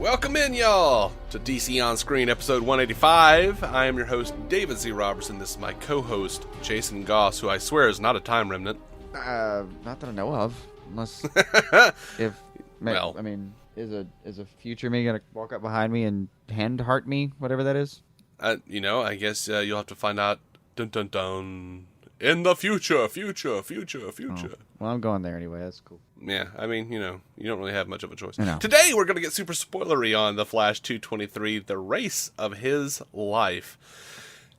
Welcome in, y'all, to DC On Screen, episode 185. I am your host, David Z. Robertson. This is my co-host, Jason Goss, who I swear is not a time remnant. Not that I know of, unless Well, I mean, is a future me gonna walk up behind me and hand heart me, whatever that is? I guess you'll have to find out. Dun dun dun. In the future. Oh, well, I'm going there anyway. That's cool. Yeah, I mean, you don't really have much of a choice. I know. Today, we're going to get super spoilery on The Flash 223, the race of his life.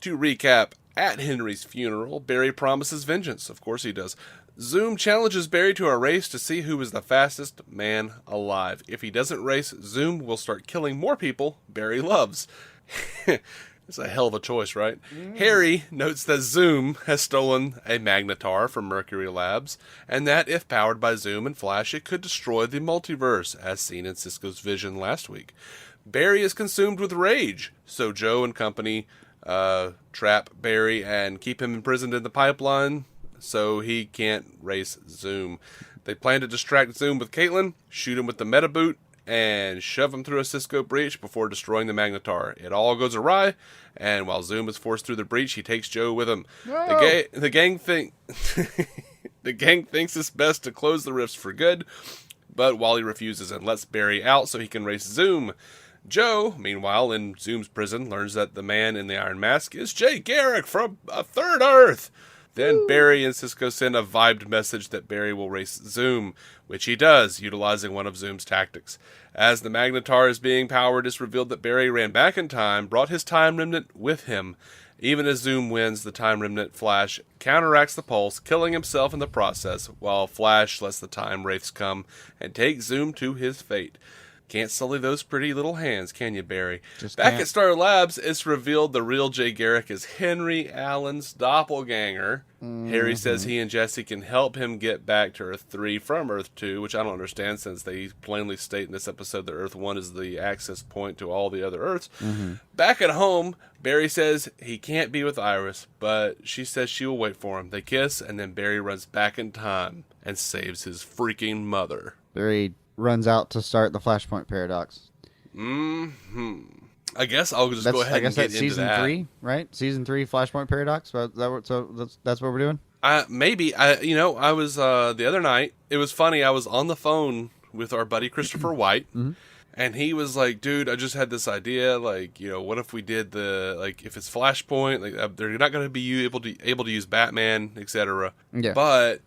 To recap, at Henry's funeral, Barry promises vengeance. Of course he does. Zoom challenges Barry to a race to see who is the fastest man alive. If he doesn't race, Zoom will start killing more people Barry loves. It's a hell of a choice, right? Harry notes that Zoom has stolen a magnetar from Mercury Labs, and that if powered by Zoom and Flash, it could destroy the multiverse, as seen in Cisco's vision last week. Barry is consumed with rage, so Joe and company trap Barry and keep him imprisoned in the pipeline so he can't race Zoom. They plan to distract Zoom with Caitlin, shoot him with the meta boot, and shove him through a Cisco breach before destroying the magnetar. It all goes awry, and while Zoom is forced through the breach, he takes Joe with him. No! The gang thinks it's best to close the rifts for good, but Wally refuses and lets Barry out so he can race Zoom. Joe, meanwhile, in Zoom's prison, learns that the man in the iron mask is Jay Garrick from a third Earth. Then Barry and Cisco send a vibed message that Barry will race Zoom, which he does, utilizing one of Zoom's tactics. As the magnetar is being powered, it's revealed that Barry ran back in time, brought his time remnant with him. Even as Zoom wins, the time remnant Flash counteracts the pulse, killing himself in the process, while Flash lets the time wraiths come and take Zoom to his fate. Can't sully those pretty little hands, can you, Barry? Back at Star Labs, it's revealed the real Jay Garrick is Henry Allen's doppelganger. Mm-hmm. Harry says he and Jesse can help him get back to Earth 3 from Earth 2, which I don't understand since they plainly state in this episode that Earth 1 is the access point to all the other Earths. Mm-hmm. Back at home, Barry says he can't be with Iris, but she says she will wait for him. They kiss, and then Barry runs back in time and saves his freaking mother. Barry runs out to start the Flashpoint paradox. I guess I'll just go ahead and get into season that. 3, right? Season 3 Flashpoint paradox. So that's what we're doing. Maybe I was the other night. It was funny. I was on the phone with our buddy Christopher White, mm-hmm. and he was like, "Dude, I just had this idea. Like, what if we did if it's Flashpoint? Like, they're not going to be able to use Batman, etc. Yeah. But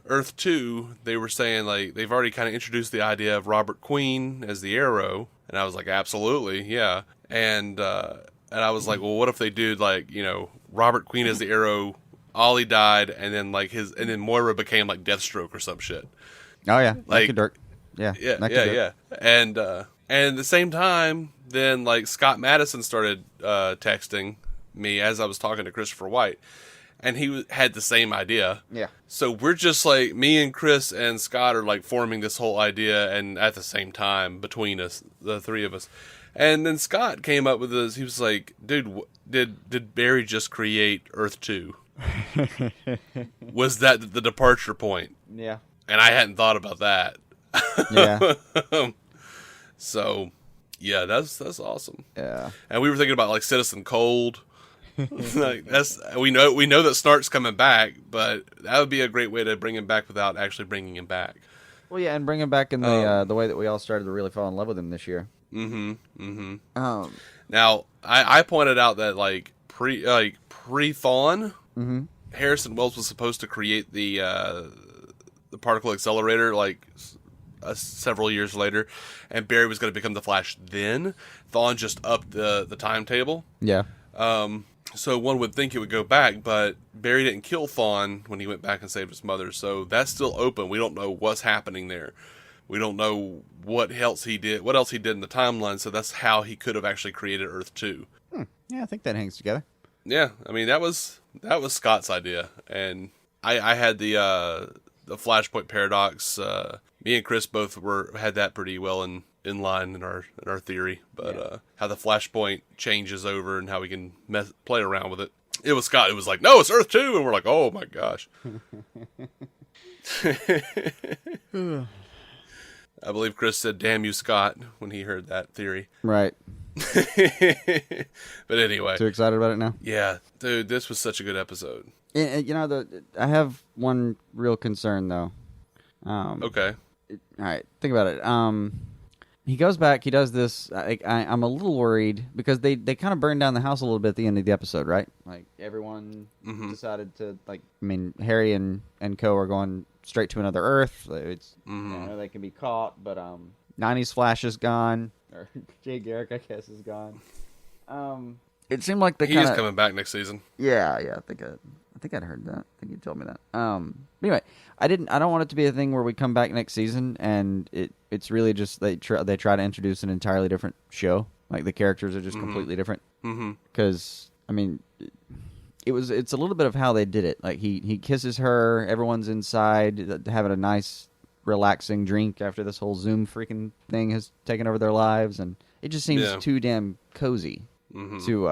Earth 2, they were saying like they've already kind of introduced the idea of Robert Queen as the Arrow, and I was like, absolutely, yeah. And I was like, well, what if they do Robert Queen as the Arrow? Ollie died, and then Moira became like Deathstroke or some shit. Oh yeah, like dark. Yeah. And at the same time, then like Scott Madison started texting me as I was talking to Christopher White, and he had the same idea. Yeah. So we're just like, me and Chris and Scott are like forming this whole idea, and at the same time between us, the three of us. And then Scott came up with this. He was like, "Dude, did Barry just create Earth 2? Was that the departure point?" Yeah. And I hadn't thought about that. Yeah. So, yeah, that's awesome. Yeah. And we were thinking about like Citizen Cold. Like we know that Snark's coming back, but that would be a great way to bring him back without actually bringing him back. Well, yeah, and bring him back in the way that we all started to really fall in love with him this year. Now, I pointed out that pre-Thawne, mm-hmm. Harrison Wells was supposed to create the particle accelerator several years later, and Barry was going to become the Flash then. Thawne just upped the timetable. Yeah. So one would think it would go back, but Barry didn't kill Thawne when he went back and saved his mother, so that's still open. We don't know what's happening there. We don't know what else he did in the timeline, so that's how he could have actually created Earth 2. Yeah, I think that hangs together. Yeah, I mean, that was Scott's idea, and I had the Flashpoint paradox. Me and Chris both had that pretty well in line in our theory, but how the Flashpoint changes over and how we can play around with it. It was Scott. It was like, no, it's Earth 2, and we're like, oh my gosh. I believe Chris said, "Damn you, Scott," when he heard that theory. Right. But anyway. Too excited about it now? Yeah. Dude, this was such a good episode. You know, I have one real concern, though. Okay. All right, think about it. He goes back, he does this. I'm a little worried because they kind of burned down the house a little bit at the end of the episode, right? Like, everyone decided to, Harry and co are going straight to another Earth. It's you know, they can be caught, but 90s Flash is gone. Or Jay Garrick, I guess, is gone. It seemed like He is coming back next season. Yeah, I think I'd heard that. I think you told me that. But anyway, I don't want it to be a thing where we come back next season and it's really just they try to introduce an entirely different show. Like, the characters are just completely different. Because I mean, it's a little bit of how they did it. Like, he kisses her, everyone's inside having a nice relaxing drink after this whole Zoom freaking thing has taken over their lives, and it just seems too damn cozy to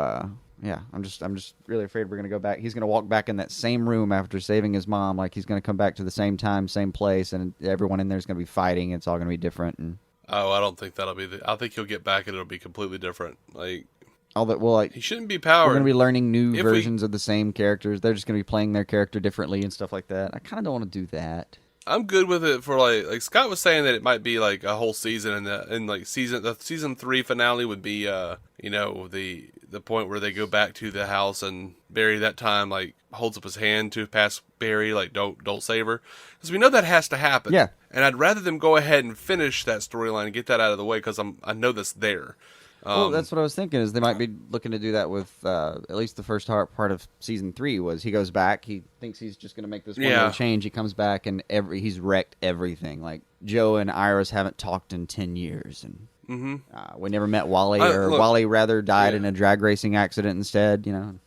I'm just really afraid we're gonna go back. He's gonna walk back in that same room after saving his mom. Like, he's gonna come back to the same time, same place, and everyone in there is gonna be fighting. It's all gonna be different. And I don't think that'll be I think he'll get back and it'll be completely different. Like, all that. Well, like, he shouldn't be powered. We're gonna be learning new versions of the same characters. They're just gonna be playing their character differently and stuff like that. I kind of don't want to do that. I'm good with it for like Scott was saying that it might be like a whole season, and the season 3 finale would be the point where they go back to the house and Barry that time like holds up his hand to pass Barry, like don't save her, because we know that has to happen. Yeah, and I'd rather them go ahead and finish that storyline and get that out of the way, because I know that's there. Well, that's what I was thinking, is they might be looking to do that with at least the first part of season 3. Was he goes back, he thinks he's just going to make this one little change, he comes back and he's wrecked everything. Like, Joe and Iris haven't talked in 10 years, and we never met Wally, Wally rather died in a drag racing accident instead. You know,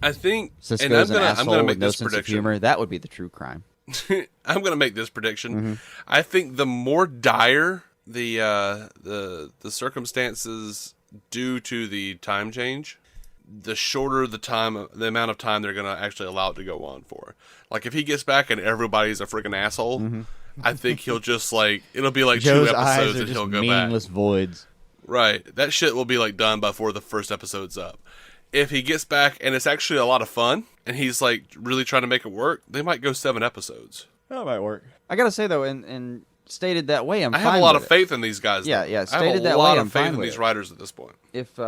I think Cisco's and I'm gonna make this sense prediction. of humor. That would be the true crime. I'm going to make this prediction. I think the more dire the circumstances due to the time change, the shorter the amount of time they're going to actually allow it to go on for. Like, if he gets back and everybody's a freaking asshole, I think he'll just it'll be like Joe's 2 eyes episodes are and just he'll go meaningless back. voids. Right. That shit will be like done before the first episode's up. If he gets back and it's actually a lot of fun and he's like really trying to make it work, they might go 7 episodes. That might work. I gotta say though, and stated that way, I have a lot of faith in these guys. Yeah, though. yeah. I Stated have a that lot way, of I'm faith fine in with these it. writers at this point. If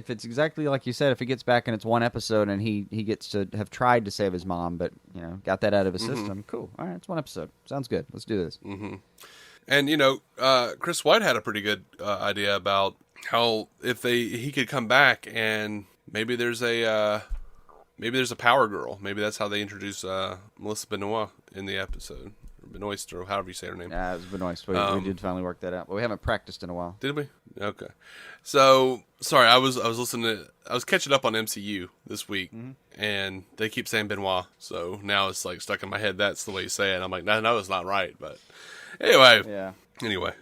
it's exactly like you said, if it gets back and it's 1 episode and he gets to have tried to save his mom, but got that out of his system, cool. All right, it's 1 episode. Sounds good. Let's do this. And Chris White had a pretty good idea about how if he could come back and maybe there's a power girl. Maybe that's how they introduce Melissa Benoist in the episode. Benoist, or however you say her name. Yeah, it was Benoist. We did finally work that out, but we haven't practiced in a while. Did we? Okay. So sorry, I was catching up on MCU this week, and they keep saying Benoit, so now it's like stuck in my head. That's the way you say it. I'm like, no, it's not right. But anyway, yeah. Anyway,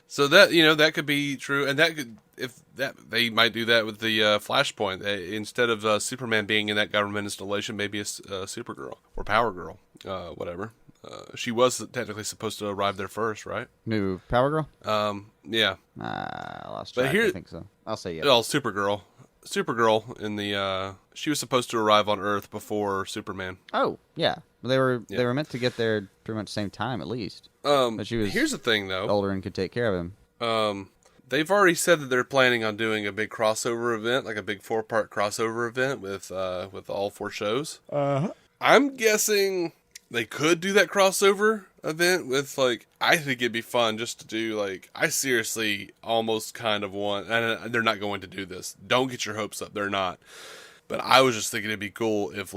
so that that could be true, and that could they might do that with the Flashpoint. Instead of Superman being in that government installation, maybe a Supergirl or Power Girl, whatever. She was technically supposed to arrive there first, right? New Power Girl? Yeah. I lost track. I think so. I'll say yeah. Well, Supergirl in the she was supposed to arrive on Earth before Superman. Oh yeah, they were meant to get there pretty much the same time at least. But she was here's the thing though, older and could take care of him. They've already said that they're planning on doing a big crossover event, like a big 4-part crossover event with all 4 shows. I'm guessing they could do that crossover event with I think it'd be fun just to do I seriously almost kind of want, and they're not going to do this. Don't get your hopes up. They're not. But I was just thinking it'd be cool if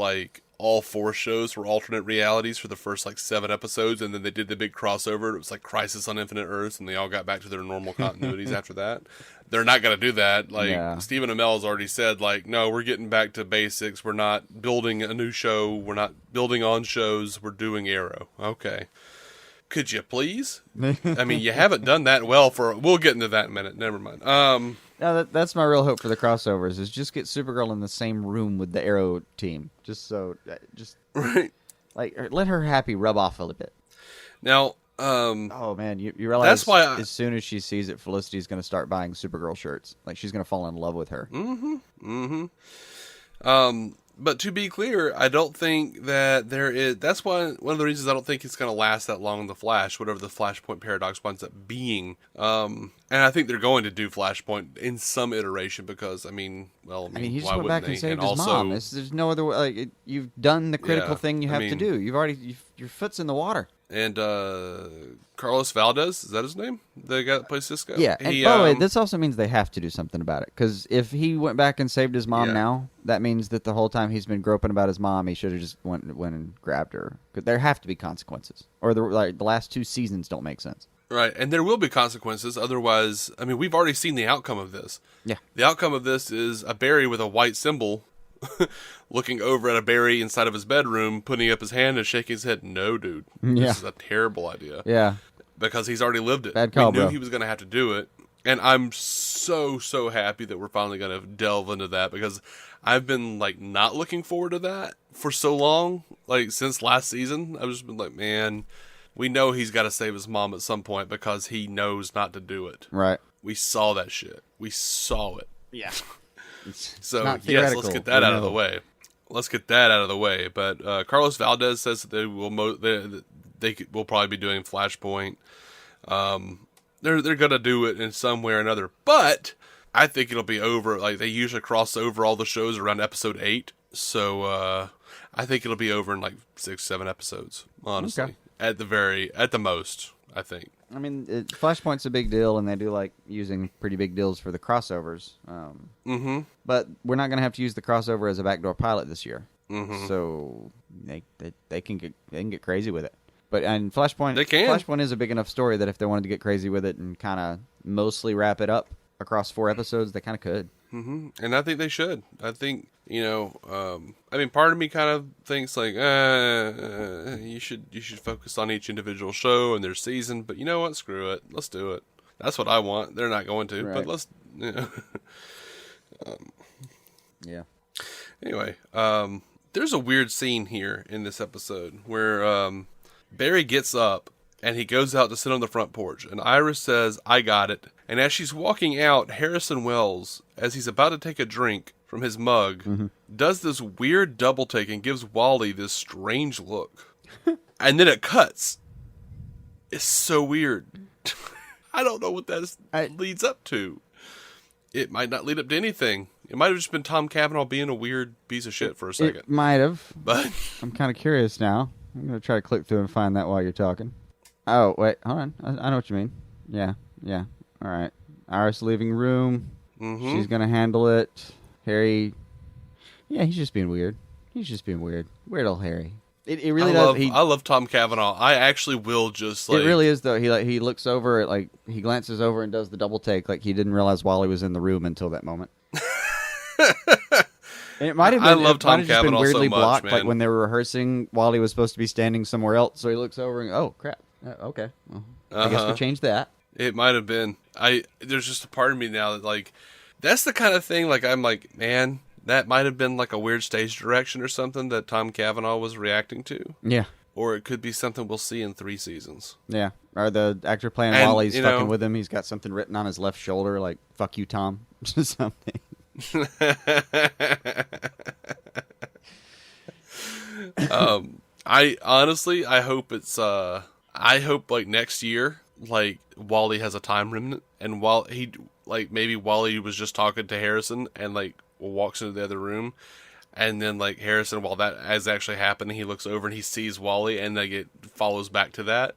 all 4 shows were alternate realities for the first 7 episodes, and then they did the big crossover. It was like Crisis on Infinite Earths, and they all got back to their normal continuities after that. They're not going to do that. Stephen Amell has already said, no, we're getting back to basics. We're not building a new show. We're not building on shows. We're doing Arrow. Okay. Could you please? I mean, you haven't done that well we'll get into that in a minute. Never mind. No, that's my real hope for the crossovers is just get Supergirl in the same room with the Arrow team. Just right. Let her happy rub off a little bit. Now, Oh man, you realize That's why as soon as she sees it, Felicity's going to start buying Supergirl shirts. Like she's going to fall in love with her. But to be clear, I don't think that there is. That's one of the reasons I don't think it's going to last that long in the Flash, whatever the Flashpoint paradox winds up being. And I think they're going to do Flashpoint in some iteration because, I mean, He just why went back wouldn't and they? saved And his also, mom. There's no other way. Like you've done the critical Yeah, thing you I have to mean- do. Your foot's in the water. And Carlos Valdez, is that his name? The guy that plays Cisco? Yeah, and by the way, this also means they have to do something about it. Because if he went back and saved his mom Yeah. now, that means that the whole time he's been groping about his mom, he should have just went and grabbed her. Because there have to be consequences, or the last 2 seasons don't make sense. Right, and there will be consequences. Otherwise, I mean, we've already seen the outcome of this. Yeah, The outcome of this is a Barry with a white symbol looking over at a Barry inside of his bedroom, putting up his hand and shaking his head. No, dude. Yeah. This is a terrible idea. yeah. Because he's already lived it. Bad call, we knew bro. he was going to have to do it. And I'm so happy that we're finally going to delve into that because I've been, not looking forward to that for so long. Since last season, I've just been like, man, we know he's got to save his mom at some point because he knows not to do it. Right. We saw that shit. We saw it. Yeah. So, not yes, let's theoretical. get that We out of know. the way. Let's get that out of the way. But Carlos Valdez says that they will probably be doing Flashpoint. They're gonna do it in some way or another. But I think it'll be over. They usually cross over all the shows around episode 8. So I think it'll be over in 6-7 episodes. Honestly, Okay. at the most, I think. I mean, Flashpoint's a big deal, and they do like using pretty big deals for the crossovers. But we're not going to have to use the crossover as a backdoor pilot this year, so they can get crazy with it. But and Flashpoint, They can. Flashpoint is a big enough story that if they wanted to get crazy with it and kind of mostly wrap it up across 4 episodes, they kind of could. And I think they should. I think, part of me kind of thinks you should focus on each individual show and their season, but you know what? Screw it. Let's do it. That's what I want. They're not going to, Right. but let's, Yeah. Anyway, there's a weird scene here in this episode where, Barry gets up and he goes out to sit on the front porch, and Iris says, "I got it." And as she's walking out, Harrison Wells, as he's about to take a drink from his mug, does this weird double take and gives Wally this strange look. And then it cuts. It's so weird. I don't know what that leads up to. It might not lead up to anything. It might have just been Tom Cavanaugh being a weird piece of shit for a second. It might have. But I'm kind of curious now. I'm going to try to click through and find that while you're talking. Oh, wait. Hold on. I know what you mean. Yeah. All right. Iris leaving room. She's going to handle it. Harry. Yeah, he's just being weird. Weird old Harry. It really does. I love Tom Cavanaugh. I actually will just It really is, though. He looks over at, he glances over and does the double take. Like he didn't realize Wally was in the room until that moment. And it might have been. I love Tom just been Cavanaugh so weirdly much, blocked, man. like when they were rehearsing. Wally was supposed to be standing somewhere else, so he looks over and oh crap. Okay, well, I guess we changed that. It might have been. There's just a part of me now that that's the kind of thing. I'm like, man, that might have been a weird stage direction or something that Tom Cavanaugh was reacting to. Yeah, Or it could be something we'll see in 3 seasons. yeah. Or the actor playing And, Wally's fucking with him. He's got something written on his left shoulder, like "fuck you, Tom," something. I honestly, I hope it's. I hope next year, Wally has a time remnant, and while he maybe Wally was just talking to Harrison and walks into the other room, and then Harrison, while that is actually happening, he looks over and he sees Wally, and it follows back to that.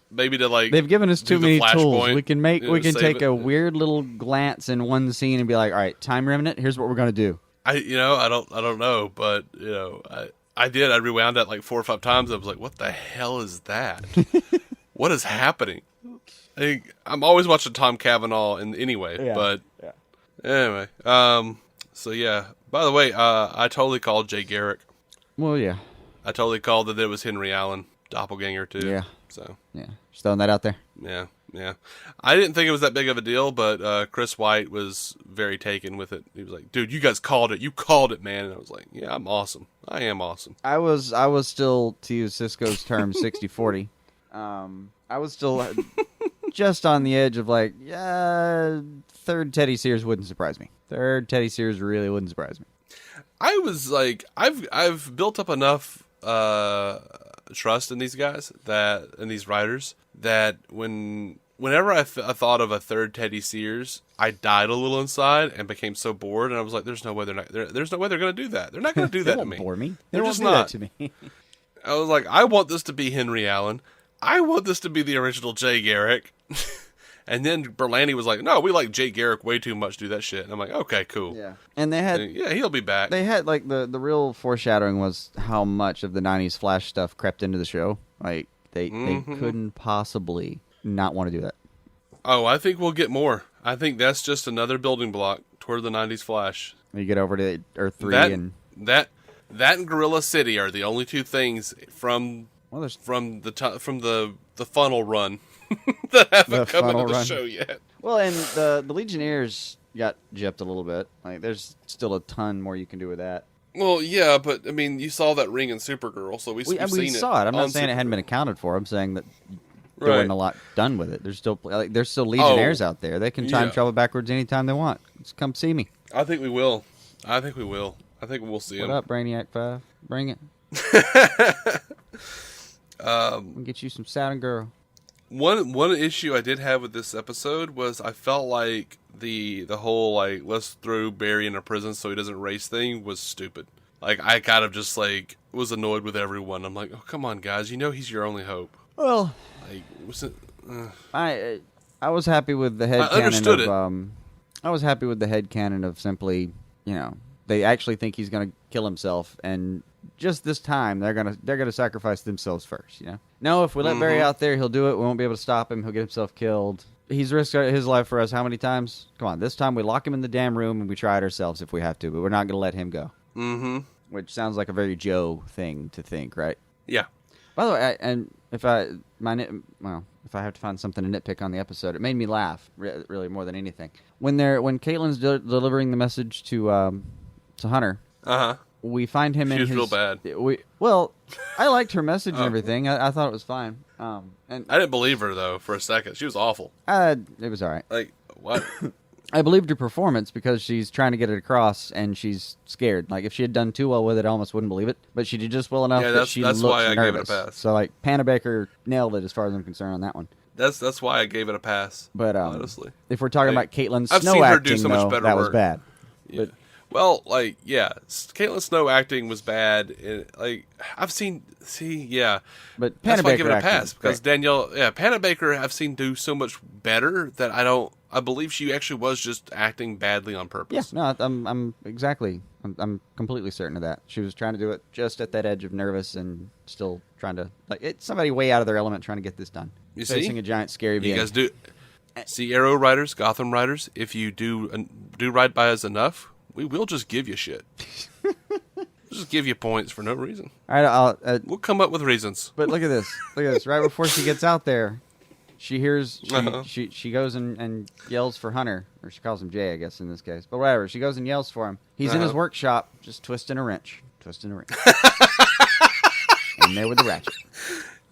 Maybe to They've given us do too the many tools. Flashpoint, We can save take it. a weird little glance in one scene and be like, all right, time remnant. Here's what we're gonna do. I don't know, but I did. I rewound that 4 or 5 times. I was like, what the hell is that? What is happening? I'm always watching Tom Cavanaugh anyway, but anyway. So yeah. By the way, I totally called Jay Garrick. Well, yeah. I totally called that it was Henry Allen, doppelganger too. Yeah. So Yeah. Just throwing that out there. yeah. Yeah. I didn't think it was that big of a deal, but Chris White was very taken with it. He was like, dude, you guys called it. You called it, man. And I was like, yeah, I'm awesome. I am awesome. I was still, to use Cisco's term, 60-40. I was still just on the edge of like, yeah, third Teddy Sears wouldn't surprise me. Third Teddy Sears really wouldn't surprise me. I was like, I've built up enough trust in these guys, in these writers, that whenever I thought of a third Teddy Sears, I died a little inside and became so bored, and I was like, there's no way there's no way they're going to do that. They're not going to do that They to won't me. bore me. They're They just won't not. do that to me. I was like, I want this to be Henry Allen. I want this to be the original Jay Garrick. And then Berlanti was like, no, we like Jay Garrick way too much to do that shit. And I'm like, okay, cool. Yeah. And they had... Yeah, he'll be back. They had, like, the real foreshadowing was how much of the 90s Flash stuff crept into the show. Like, they couldn't possibly not want to do that. Oh, I think we'll get more. I think that's just another building block toward the 90s Flash. When you get over to Earth 3 That and Gorilla City are the only two things from the funnel run that haven't come into the show yet. Well, and the Legionnaires got gypped a little bit. Like, there's still a ton more you can do with that. Well, yeah, but I mean, you saw that ring in Supergirl, so we've seen it. We saw it. I'm not saying it hadn't been accounted for. I'm saying that there wasn't a lot done with it. There's still Legionnaires out there. They can time travel backwards anytime they want. Just come see me. I think we will. I think we'll see them. What up, Brainiac 5? Bring it. I'll get you some Saturn Girl. One issue I did have with this episode was I felt like the whole like let's throw Barry in a prison so he doesn't race thing was stupid. Like I kind of just like was annoyed with everyone. I'm like, oh come on guys, you know he's your only hope. Well, like was it, I was happy with the head canon of I was happy with the head canon of simply, you know, they actually think he's gonna kill himself, and just this time they're gonna sacrifice themselves first, you know. No, if we let Barry out there, he'll do it. We won't be able to stop him. He'll get himself killed. He's risked his life for us how many times? Come on, this time we lock him in the damn room and we try it ourselves if we have to, but we're not gonna let him go. Mm-hmm. Which sounds like a very Joe thing to think, right? Yeah. By the way, if I have to find something to nitpick on the episode, it made me laugh really more than anything. When Caitlin's delivering the message to Hunter, we find him in his... She was real bad. I liked her message and everything. I thought it was fine. And I didn't believe her though for a second. She was awful. It was all right. Like what? I believed her performance because she's trying to get it across and she's scared. Like if she had done too well with it, I almost wouldn't believe it. But she did just well enough that she looked nervous. That's why I gave it a pass. So like Panabaker nailed it as far as I'm concerned on that one. That's why I gave it a pass. But honestly, if we're talking about Caitlin Snow acting, that was bad. Yeah. But, well, like, yeah, Caitlin Snow acting was bad. Like, I've seen, but that's why I give it a pass because Panabaker I've seen do so much better that I believe she actually was just acting badly on purpose. Yeah, no, I'm completely certain of that. She was trying to do it just at that edge of nervous and still trying to it's somebody way out of their element trying to get this done. Facing a giant scary being. You guys do see Arrow writers, Gotham writers. If you do right by us enough, we will just give you shit. We'll just give you points for no reason. All right, we'll come up with reasons. But look at this. Right before she gets out there, she hears she goes and yells for Hunter, or she calls him Jay, I guess in this case. But whatever, she goes and yells for him. He's in his workshop, just twisting a wrench. In there with the ratchet.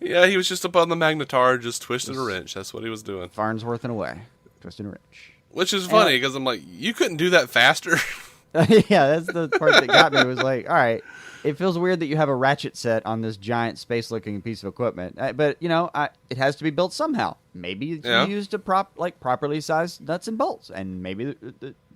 Yeah, he was just up on the magnetar, just twisting a wrench. That's what he was doing. Farnsworth and away, twisting a wrench. Which is funny because I'm like, you couldn't do that faster. Yeah, that's the part that got me. It was like, all right, it feels weird that you have a ratchet set on this giant space-looking piece of equipment, but you know, it has to be built somehow. Maybe you used a properly sized nuts and bolts, and maybe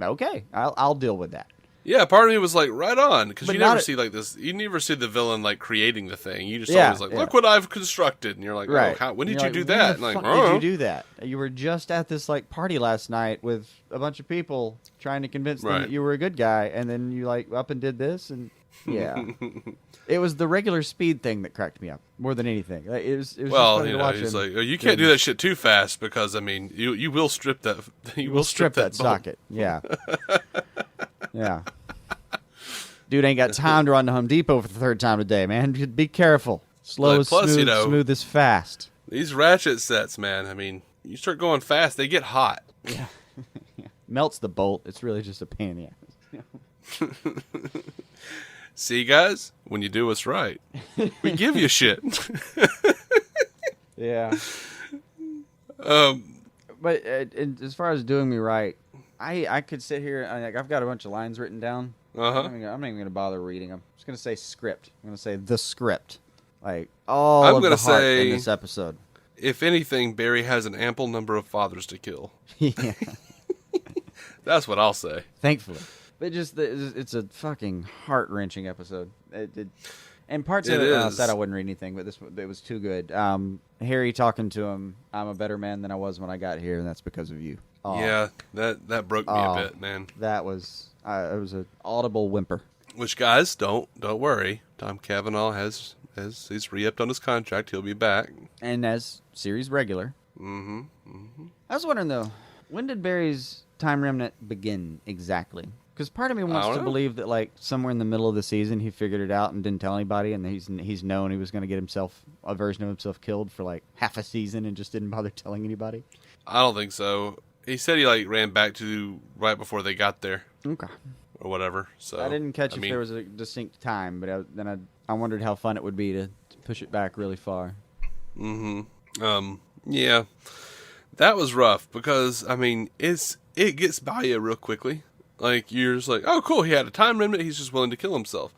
okay, I'll deal with that. Yeah, part of me was like, right on, because you never see like this. You never see the villain like creating the thing. You just always like, look what I've constructed, and you're like, right. Oh, when did you do that? And like, did you do that? You were just at this like party last night with a bunch of people trying to convince them that you were a good guy, and then you like up and did this, and it was the regular speed thing that cracked me up more than anything. It was just funny to watch he's like, oh, you can't do that shit too fast because I mean, you will strip that. You will strip that socket. Yeah, yeah. Dude ain't got time to run to Home Depot for the third time today, man. Be careful. Slow is smooth, smooth is fast. These ratchet sets, man. I mean, you start going fast, they get hot. Yeah. Melts the bolt. It's really just a pain in the ass. See, guys, when you do what's right, we give you shit. Yeah. But as far as doing me right, I could sit here. I've got a bunch of lines written down. Uh-huh. I'm not even going to bother reading them. I'm just going to say script. I'm going to say the script. Like, all I'm of gonna the heart say, in this episode. If anything, Barry has an ample number of fathers to kill. Yeah. That's what I'll say. Thankfully. But it's a fucking heart-wrenching episode. And parts of it, I said I wouldn't read anything, but it was too good. Harry talking to him, I'm a better man than I was when I got here, and that's because of you. Oh. Yeah, that broke me a bit, man. That was it was an audible whimper. Which, guys, don't worry. Tom Cavanaugh he's re-upped on his contract. He'll be back. And as series regular. Mm-hmm. Mm-hmm. I was wondering, though, when did Barry's time remnant begin exactly? Because part of me wants to believe that, like, somewhere in the middle of the season, he figured it out and didn't tell anybody, and he's known he was going to get a version of himself killed for, like, half a season and just didn't bother telling anybody. I don't think so. He said he, like, ran back to right before they got there. Okay. Or whatever. So I didn't catch if there was a distinct time, but I wondered how fun it would be to push it back really far. Mm-hmm. Yeah. That was rough because, I mean, it gets by you real quickly. Like, you're just like, oh, cool, he had a time limit, he's just willing to kill himself.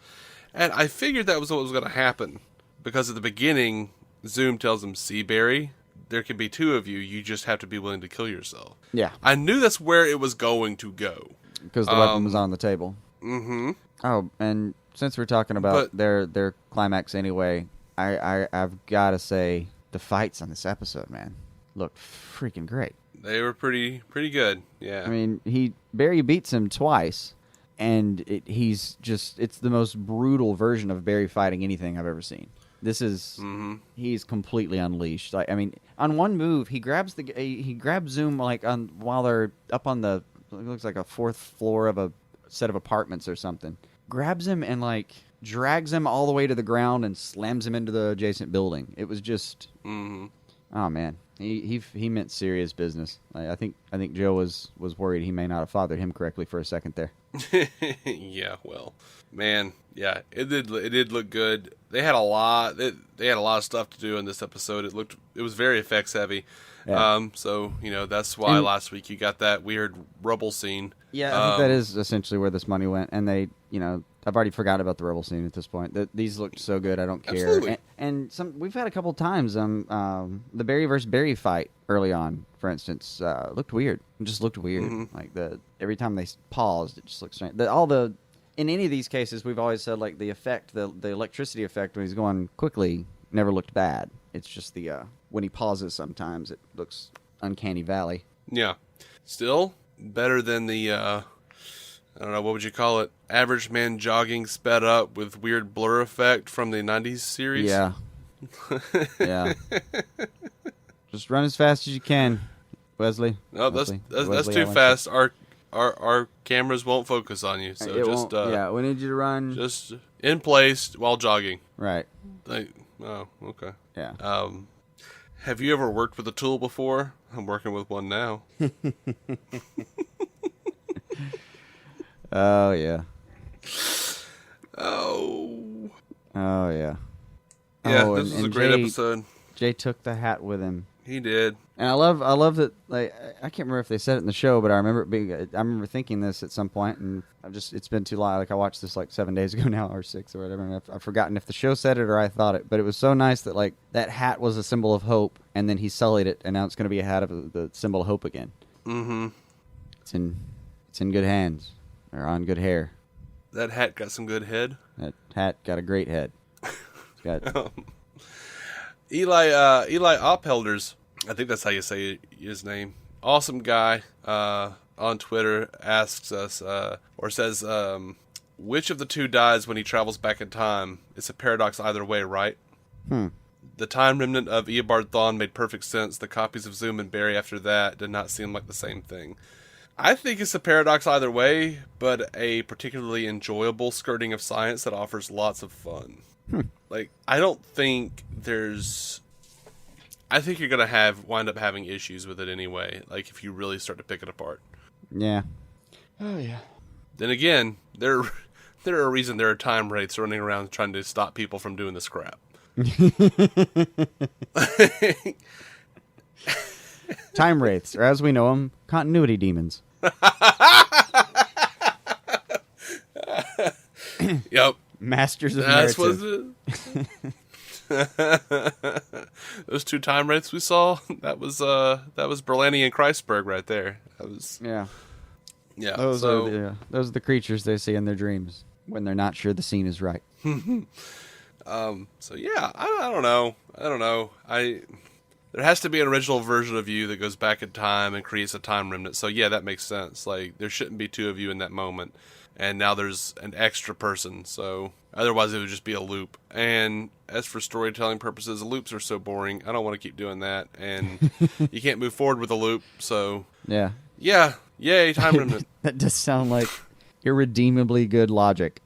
And I figured that was what was going to happen. Because at the beginning, Zoom tells him, see, Barry, there can be two of you, you just have to be willing to kill yourself. Yeah. I knew that's where it was going to go. Because the weapon was on the table. Mm-hmm. Oh, and since we're talking about their climax anyway, I've got to say, the fights on this episode, man, looked freaking great. They were pretty good, yeah. I mean, Barry beats him twice, and it's the most brutal version of Barry fighting anything I've ever seen. This is, he's completely unleashed. Like, I mean, on one move, he grabs Zoom while they're up on it looks like a fourth floor of a set of apartments or something. Grabs him and like drags him all the way to the ground and slams him into the adjacent building. It was just, oh man. He meant serious business. I think Joe was worried he may not have fathered him correctly for a second there. Yeah, well, man, yeah, it did look good. They had a lot. They had a lot of stuff to do in this episode. It was very effects heavy. Yeah. So that's why last week you got that weird rubble scene. Yeah, I think that is essentially where this money went. And they, I've already forgot about the rubble scene at this point. These looked so good, I don't care. Absolutely. And we've had a couple times the Barry versus Barry fight early on, for instance, looked weird. It just looked weird. Mm-hmm. Like every time they paused, it just looked strange. In any of these cases, we've always said like the effect, the electricity effect when he's going quickly never looked bad. It's just when he pauses sometimes it looks uncanny valley. Yeah, still better than the I don't know, what would you call it? Average man jogging sped up with weird blur effect from the 90s series. Yeah. Yeah. Just run as fast as you can, Wesley. No, that's too fast. Our cameras won't focus on you. So we need you to run just in place while jogging. Right. Okay. Yeah. Have you ever worked with a tool before? I'm working with one now. Oh, yeah. Oh. Oh, yeah. Yeah, this was a great episode. Jay took the hat with him. He did. And I love that, like, I can't remember if they said it in the show, but I remember thinking this at some point, and it's been too long. Like, I watched this like 7 days ago now, or 6 or whatever, and I've forgotten if the show said it or I thought it, but it was so nice that, like, that hat was a symbol of hope, and then he sullied it, and now it's going to be a hat of the symbol of hope again. Mm-hmm. It's in good hands, or on good hair. That hat got some good head. That hat got a great head. It's got... Eli Ophelders, I think that's how you say his name. Awesome guy on Twitter asks us, or says, which of the two dies when he travels back in time? It's a paradox either way, right? The time remnant of Eobard Thawne made perfect sense. The copies of Zoom and Barry after that did not seem like the same thing. I think it's a paradox either way, but a particularly enjoyable skirting of science that offers lots of fun. Like, I don't think there's... I think you're gonna wind up having issues with it anyway. Like if you really start to pick it apart. Yeah. Oh yeah. Then again, there are a reason there are time wraiths running around trying to stop people from doing this crap. Time wraiths, or as we know them, continuity demons. Yep. Masters of That's narrative. Those two time wraiths we saw. That was Berlani and Kreisberg right there. That was Yeah. yeah. Those are the creatures they see in their dreams when they're not sure the scene is right. So yeah, I don't know. There has to be an original version of you that goes back in time and creates a time remnant. So yeah, that makes sense. Like there shouldn't be two of you in that moment, and now there's an extra person. So otherwise, it would just be a loop. And as for storytelling purposes, loops are so boring. I don't want to keep doing that, and you can't move forward with a loop. So Yeah. Yay, time remnant. That does sound like irredeemably good logic.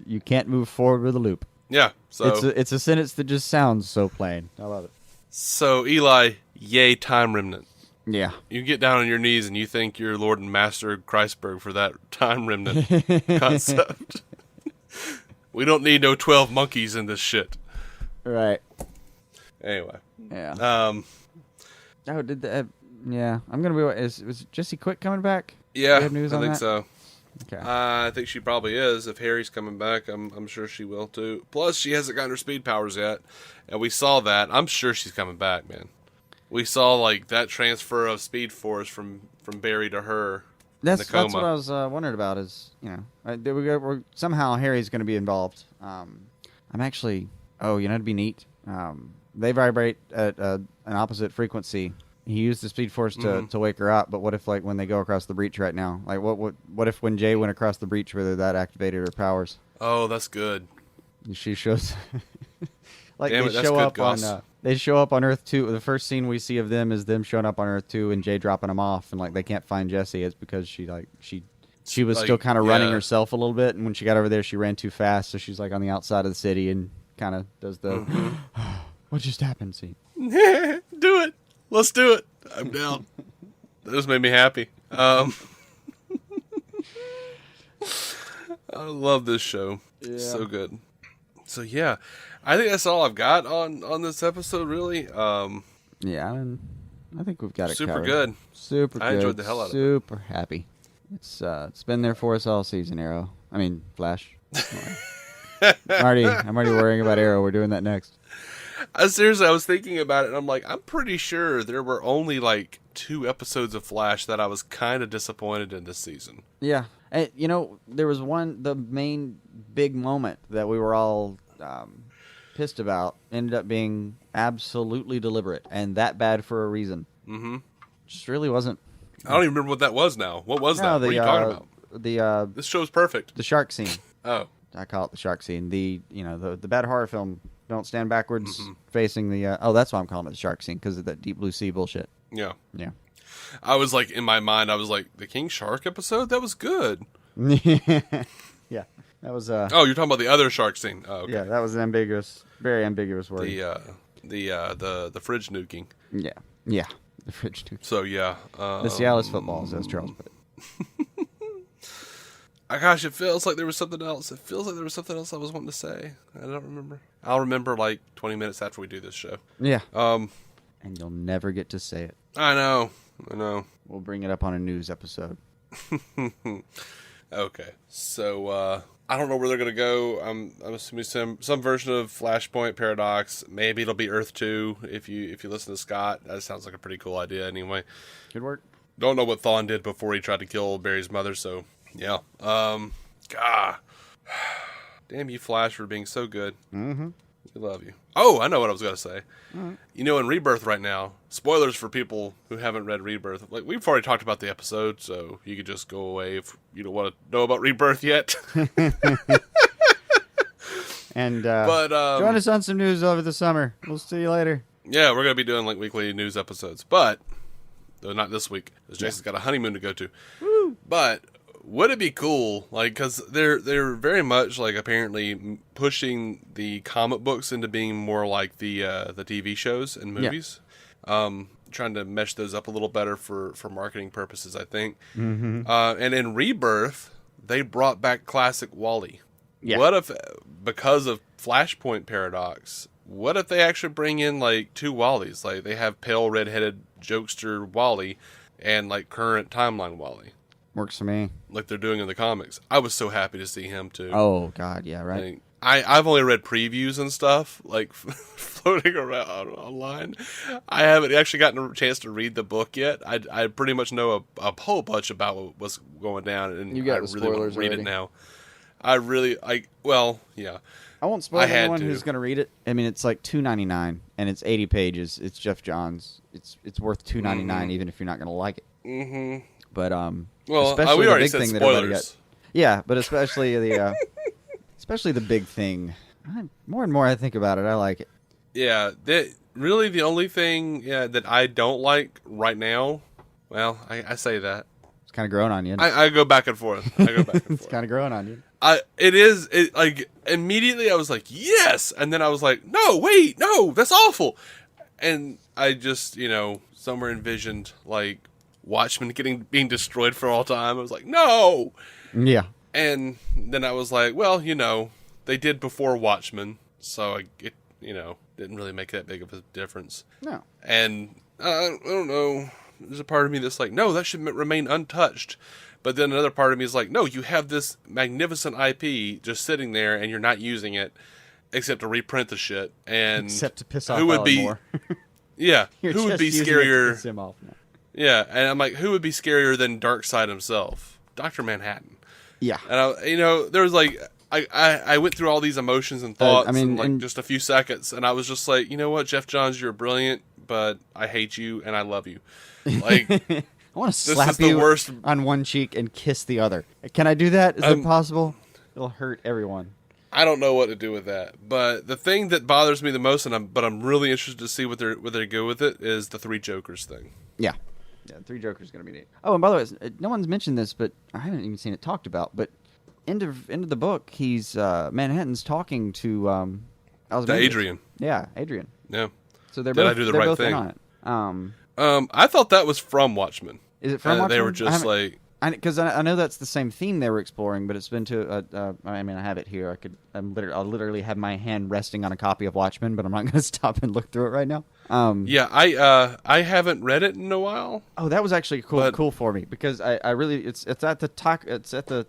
You can't move forward with a loop. Yeah. So It's a sentence that just sounds so plain. I love it. So Eli, yay, time remnant. Yeah. You get down on your knees and you thank your Lord and Master Kreisberg for that time remnant concept. We don't need no 12 monkeys in this shit. Right. Anyway. Yeah. Oh, did that? Yeah. I'm gonna be. Was Jesse Quick coming back? Yeah, Do you have news I on think that? so. Okay. I think she probably is. If Harry's coming back, I'm sure she will too. Plus, she hasn't gotten her speed powers yet, and we saw that. I'm sure she's coming back, man. We saw like that transfer of speed force from Barry to her. That's coma. what I was wondering about. Is we're somehow Harry's going to be involved. I'm actually. Oh, it'd be neat. They vibrate at an opposite frequency. He used the speed force to wake her up, but what if like when they go across the breach right now? Like what if when Jay went across the breach, whether that activated her powers? Oh, that's good. She shows like Damn they it, that's show good, up Gus. on they show up on Earth 2. The first scene we see of them is them showing up on Earth 2 and Jay dropping them off, and like they can't find Jesse. It's because she was Like, still kind of running yeah. herself a little bit, and when she got over there, she ran too fast, so she's like on the outside of the city and kind of does the what just happened scene. Do it. Let's do it. I'm down. That just made me happy. I love this show. Yeah. So good. So yeah, I think that's all I've got on this episode. Really, Yeah, I think we've got it super covered. good. Super good. I enjoyed the hell out of it. Super happy. It's been there for us all season, Arrow. I mean, Flash. I'm already worrying about Arrow. We're doing that next. Seriously, I was thinking about it, and I'm like, I'm pretty sure there were only like 2 episodes of Flash that I was kind of disappointed in this season. Yeah. And, there was the main big moment that we were all pissed about ended up being absolutely deliberate and that bad for a reason. Mm-hmm. Just really wasn't. I don't even remember what that was now. What was that? What are you talking about? This show's perfect. The shark scene. Oh. I call it the shark scene. The bad horror film, don't stand backwards facing the... that's why I'm calling it the shark scene, because of that Deep Blue Sea bullshit. Yeah. Yeah. I was like, in my mind, I was like, the King Shark episode? That was good. Yeah. That was... Oh, you're talking about the other shark scene. Oh, okay. Yeah, that was an very ambiguous word. The fridge nuking. Yeah. Yeah. The fridge too. So, yeah. The Cialis footballs, as Charles put it. Gosh, it feels like there was something else. I was wanting to say. I don't remember. I'll remember like 20 minutes after we do this show. Yeah. And you'll never get to say it. I know. We'll bring it up on a news episode. Okay. So, I don't know where they're going to go. I'm assuming some version of Flashpoint Paradox. Maybe it'll be Earth 2 if you listen to Scott. That sounds like a pretty cool idea anyway. Good work. Don't know what Thawne did before he tried to kill Barry's mother, so yeah. God. Damn you, Flash, for being so good. Mm-hmm. We love you. Oh, I know what I was going to say. Mm-hmm. In Rebirth right now, spoilers for people who haven't read Rebirth. Like, we've already talked about the episode, so you could just go away if you don't want to know about Rebirth yet. And but join us on some news over the summer. We'll see you later. Yeah, we're going to be doing like weekly news episodes, but though not this week, because Jason's got a honeymoon to go to. Woo! But would it be cool? Like, because they're very much like apparently pushing the comic books into being more like the TV shows and movies. Trying to mesh those up a little better for marketing purposes, I think. Mm-hmm. And in Rebirth, they brought back classic Wally. Yeah. What if, because of Flashpoint Paradox, what if they actually bring in like two Wallys? Like they have pale red-headed jokester Wally and like current timeline Wally. Works for me. Like they're doing in the comics. I was so happy to see him too. Oh God, yeah, right. Like, I've only read previews and stuff, like floating around online. I haven't actually gotten a chance to read the book yet. I pretty much know a whole bunch about what's going down, and You got I the really want spoilers to read already. it now. Yeah. I won't spoil I for had anyone to. who's going to read it. I mean, it's like $2.99 and it's 80 pages. It's Jeff Johns. It's worth $2.99 even if you're not going to like it. Mm-hmm. But Well, especially we the already big said thing that everybody spoilers. got. Yeah, but especially the big thing. More and more I think about it, I like it. Yeah, really the only thing that I don't like right now. Well, I say that. It's kind of growing on you. I go back and forth. It's kind of growing on you. Like immediately I was like, yes, and then I was like, no, wait, no, that's awful, and I just somewhere envisioned like Watchmen being destroyed for all time. I was like, no, Yeah. and then I was like, well, they did before Watchmen, so it didn't really make that big of a difference. No. And I don't know. There's a part of me that's like, no, that should remain untouched. But then another part of me is like, no, you have this magnificent IP just sitting there and you're not using it except to reprint the shit. And Except to piss off who would Alan be Moore. Yeah, You're who would just be using it to scarier? piss him off now. Yeah, and I'm like, who would be scarier than Darkseid himself? Dr. Manhattan. Yeah. And there was like I went through all these emotions and thoughts in like just a few seconds, and I was just like, you know what, Jeff Johns, you're brilliant, but I hate you and I love you. Like, I want to this slap is the you worst. on one cheek and kiss the other. Can I do that? Is it possible? It'll hurt everyone. I don't know what to do with that, but the thing that bothers me the most, but I'm really interested to see what they go with it, is the Three Jokers thing. Yeah, Three Jokers going to be neat. Oh, and by the way, no one's mentioned this, but I haven't even seen it talked about. But end of the book, he's Manhattan's talking to Adrian. Yeah, Adrian. Yeah. So they're Did both, I do the they're right both thing? in on it. I thought that was from Watchmen. Is it from Watchmen? They were just like, because I know that's the same theme they were exploring, but it's been to. I mean, I have it here. I'll literally have my hand resting on a copy of Watchmen, but I'm not going to stop and look through it right now. yeah, I haven't read it in a while. Oh, that was actually cool for me because I really it's at the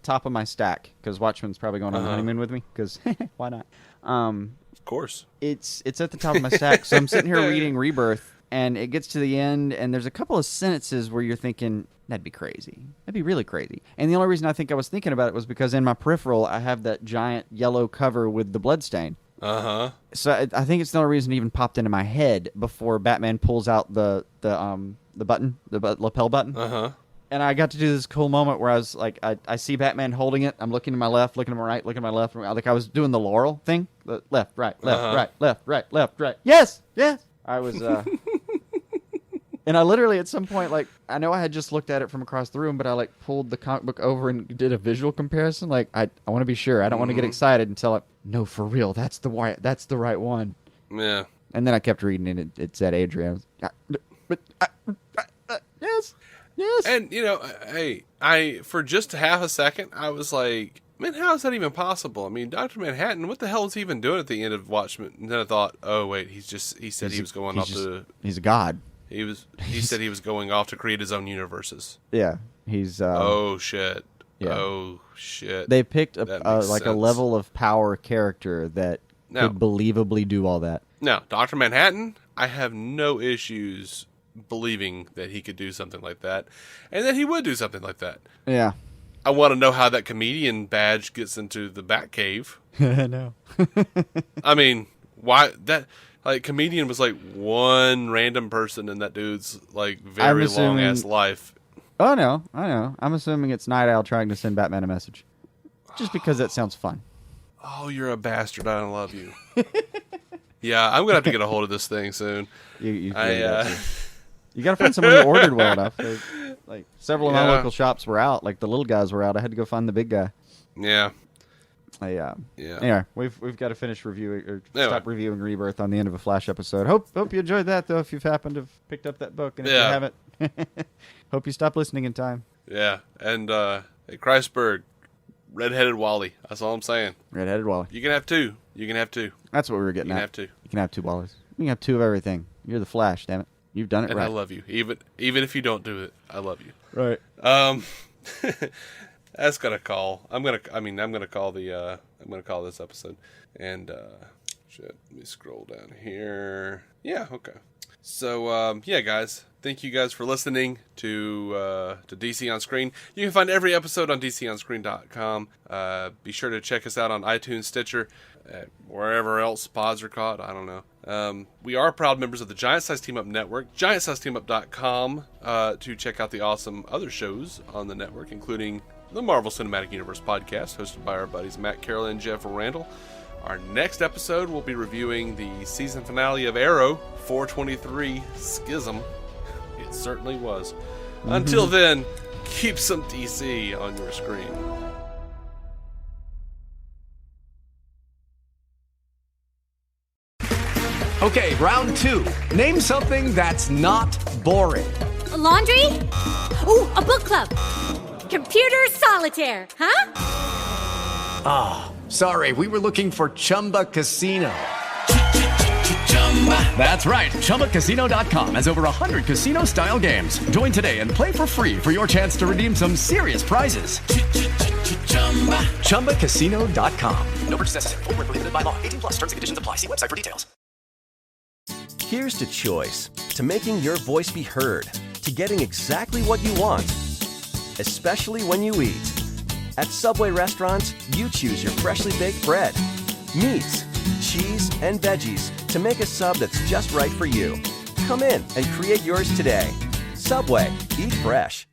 top of my stack because Watchmen's probably going on a honeymoon with me because why not? Of course, it's at the top of my stack. So I'm sitting here reading Rebirth, and it gets to the end, and there's a couple of sentences where you're thinking, that'd be crazy. That'd be really crazy. And the only reason I think I was thinking about it was because in my peripheral, I have that giant yellow cover with the bloodstain. Uh-huh. So I think it's the only reason it even popped into my head before Batman pulls out the button, lapel button. Uh-huh. And I got to do this cool moment where I was like, I see Batman holding it. I'm looking to my left, looking to my right, looking to my left. Like I was doing the Laurel thing. The left, right, right, left, right. Yes. I was... And I literally, at some point, like, I know I had just looked at it from across the room, but I, like, pulled the comic book over and did a visual comparison. Like, I want to be sure. I don't want to get excited until no, for real, that's the right one. Yeah. And then I kept reading it. It said Adrian. Yes. And, hey, for just half a second, I was like, man, how is that even possible? I mean, Dr. Manhattan, what the hell is he even doing at the end of Watchmen? And then I thought, oh, wait, he said he was going off to... He's a god. He said he was going off to create his own universes. Yeah, he's. Oh shit! Yeah. Oh shit! They picked a sense. level of power character that could believably do all that. Now, Dr. Manhattan, I have no issues believing that he could do something like that, and that he would do something like that. Yeah. I want to know how that comedian badge gets into the Batcave. No. I mean, why that? Like, comedian was like one random person in that dude's like very long ass life. Oh no, I know. I'm assuming it's Night Owl trying to send Batman a message, just because that sounds fun. Oh, you're a bastard! I don't love you. Yeah, I'm gonna have to get a hold of this thing soon. You You got to find someone who ordered well enough. Like several of my Yeah. local shops were out. Like the little guys were out. I had to go find the big guy. Yeah. Yeah. Yeah. Anyway, we've got to finish reviewing or Anyway. stop reviewing Rebirth on the end of a Flash episode. Hope you enjoyed that though. If you've happened to have picked up that book, and if Yeah. you haven't, hope you stop listening in time. Yeah. And hey, Christberg, redheaded Wally. That's all I'm saying. Red-headed Wally. You can have two. You can have two. That's what we were getting You can at. have two. You can have two Wallies. You can have two of everything. You're the Flash. Damn it. You've done it And right. I love you. Even if you don't do it, I love you. Right. That's gonna call. I'm gonna call this episode. And shit, let me scroll down here. Yeah, okay. So yeah, guys, thank you guys for listening to DC on Screen. You can find every episode on DCOnScreen.com. Be sure to check us out on iTunes, Stitcher, wherever else pods are caught. I don't know. We are proud members of the Giant Size Team Up Network, GiantSizeTeamUp.com, to check out the awesome other shows on the network, including the Marvel Cinematic Universe podcast, hosted by our buddies Matt Carroll and Jeff Randall. Our next episode, we'll be reviewing the season finale of Arrow, 423 Schism. It certainly was. Until then, keep some DC on your screen. Okay, round two. Name something that's not boring. A laundry? Ooh, a book club. Computer solitaire, huh? Sorry, we were looking for Chumba Casino. That's right. ChumbaCasino.com has over 100 casino-style games. Join today and play for free for your chance to redeem some serious prizes. ChumbaCasino.com. No purchase necessary. Void where prohibited by law. 18 plus. Terms and conditions apply. See website for details. Here's to choice, to making your voice be heard, to getting exactly what you want, especially when you eat. At Subway restaurants, you choose your freshly baked bread, meats, cheese, and veggies to make a sub that's just right for you. Come in and create yours today. Subway, eat fresh.